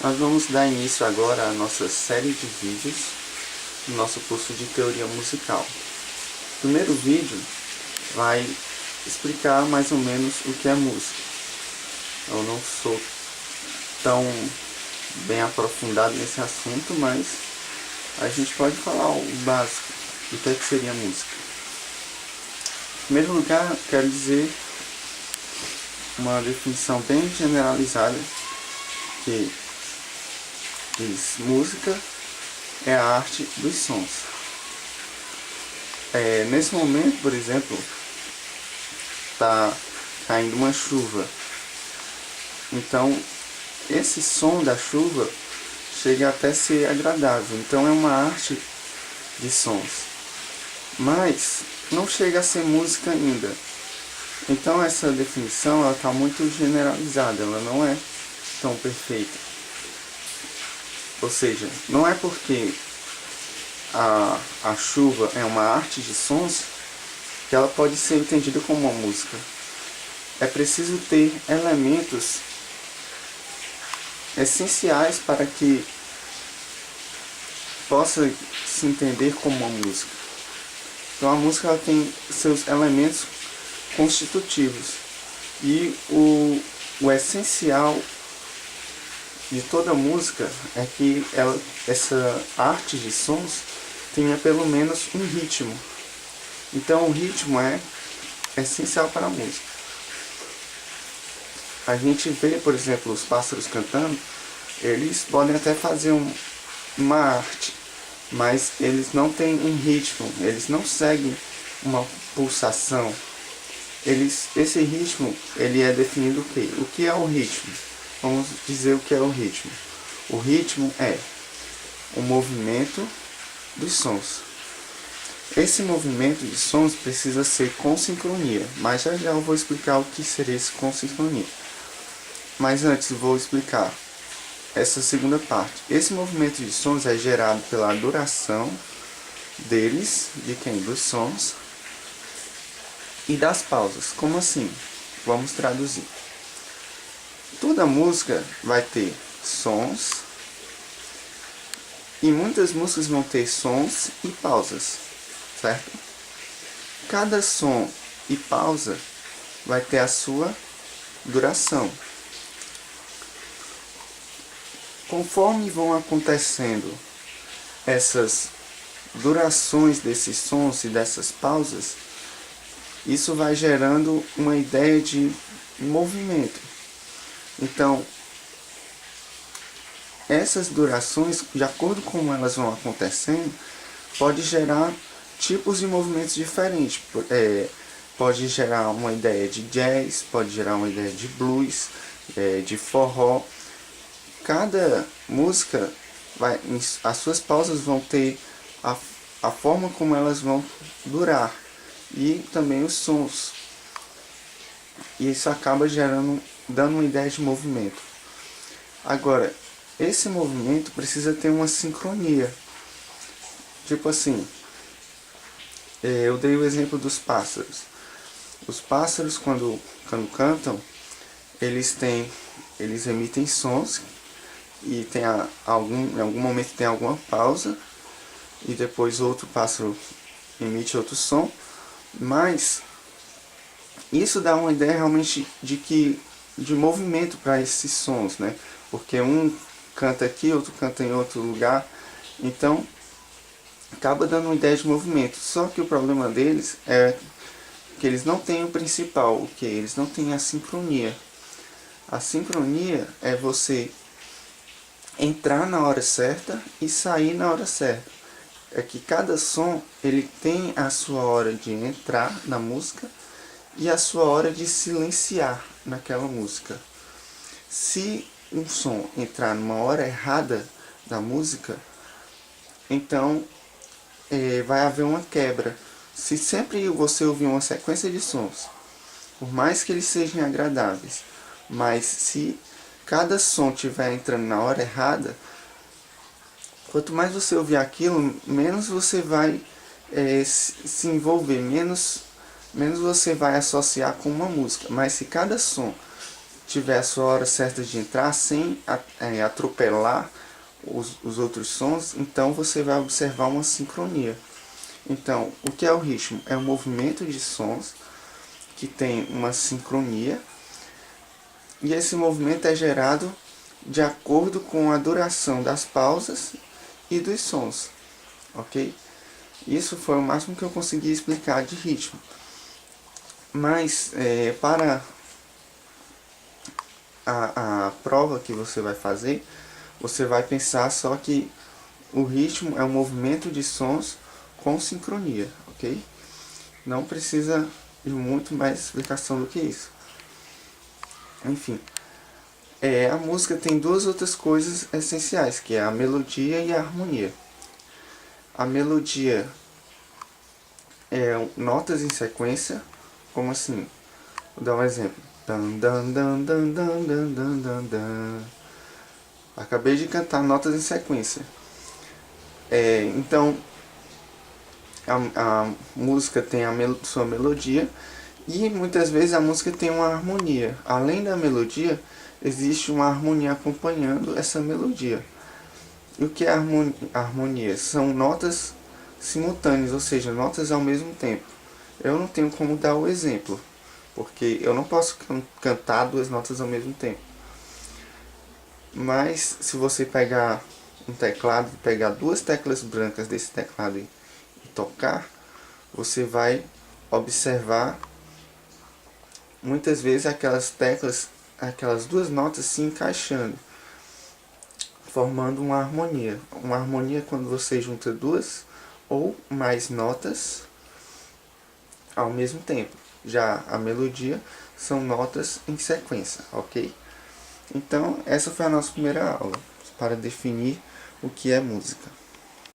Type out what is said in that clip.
Nós vamos dar início agora à nossa série de vídeos no nosso curso de Teoria Musical. O primeiro vídeo vai explicar mais ou menos o que é música. Eu não sou tão bem aprofundado nesse assunto, mas a gente pode falar o básico do que seria música. Em primeiro lugar, quero dizer uma definição bem generalizada que diz: música é a arte dos sons. Nesse momento, por exemplo, está caindo uma chuva. Então, esse som da chuva chega até a ser agradável. Então, é uma arte de sons. Mas não chega a ser música ainda. Então, essa definição está muito generalizada. Ela não é tão perfeita. Ou seja, não é porque a chuva é uma arte de sons que ela pode ser entendida como uma música. É preciso ter elementos essenciais para que possa se entender como uma música. Então a música ela tem seus elementos constitutivos e o essencial de toda música é que essa arte de sons tenha pelo menos um ritmo. Então o ritmo é essencial para a música. A gente vê, por exemplo, os pássaros cantando, eles podem até fazer uma arte, mas eles não têm um ritmo, eles não seguem uma pulsação. Esse ritmo ele é definido o quê? O que é o ritmo? Vamos dizer o que é o ritmo. O ritmo é o movimento dos sons. Esse movimento de sons precisa ser com sincronia, mas já eu vou explicar o que seria esse com sincronia. Mas antes vou explicar essa segunda parte. Esse movimento de sons é gerado pela duração deles, de quem? Dos sons, e das pausas. Como assim? Vamos traduzir. Toda música vai ter sons, e muitas músicas vão ter sons e pausas, certo? Cada som e pausa vai ter a sua duração. Conforme vão acontecendo essas durações desses sons e dessas pausas, isso vai gerando uma ideia de movimento. Então, essas durações, de acordo com como elas vão acontecendo, pode gerar tipos de movimentos diferentes. Pode gerar uma ideia de jazz, pode gerar uma ideia de blues, de forró. Cada música, as suas pausas vão ter a forma como elas vão durar e também os sons. E isso acaba dando uma ideia de movimento. Agora, esse movimento precisa ter uma sincronia. Tipo assim, eu dei o exemplo dos pássaros. Os pássaros, quando cantam, eles emitem sons e em algum momento tem alguma pausa e depois outro pássaro emite outro som, mas isso dá uma ideia realmente de movimento para esses sons, né? Porque um canta aqui, outro canta em outro lugar, então acaba dando uma ideia de movimento. Só que o problema deles é que eles não têm o principal, o que? Eles não têm a sincronia. A sincronia é você entrar na hora certa e sair na hora certa. É que cada som ele tem a sua hora de entrar na música e a sua hora de silenciar naquela música. Se um som entrar numa hora errada da música, então vai haver uma quebra. Se sempre você ouvir uma sequência de sons, por mais que eles sejam agradáveis, mas se cada som estiver entrando na hora errada, quanto mais você ouvir aquilo, menos você vai se envolver, menos você vai associar com uma música. Mas se cada som tiver a sua hora certa de entrar sem atropelar os outros sons, então você vai observar uma sincronia. Então, o que é o ritmo? É um movimento de sons que tem uma sincronia, e esse movimento é gerado de acordo com a duração das pausas e dos sons, ok? Isso foi o máximo que eu consegui explicar de ritmo. Mas para a prova que você vai fazer, você vai pensar só que o ritmo é um movimento de sons com sincronia, ok? Não precisa de muito mais explicação do que isso. Enfim, a música tem duas outras coisas essenciais, que é a melodia e a harmonia. A melodia é notas em sequência, como assim? Vou dar um exemplo. Dan, dan, dan, dan, dan, dan, dan, dan, dan. Acabei de cantar notas em sequência. Então, a música tem sua melodia, e muitas vezes a música tem uma harmonia. Além da melodia, existe uma harmonia acompanhando essa melodia. E o que é harmonia? São notas simultâneas, ou seja, notas ao mesmo tempo. Eu não tenho como dar o exemplo, porque eu não posso cantar duas notas ao mesmo tempo. Mas se você pegar um teclado, pegar duas teclas brancas desse teclado e tocar, você vai observar muitas vezes aquelas teclas, aquelas duas notas se encaixando, formando uma harmonia. Uma harmonia é quando você junta duas ou mais notas ao mesmo tempo. Já a melodia são notas em sequência, ok? Então, essa foi a nossa primeira aula, para definir o que é música.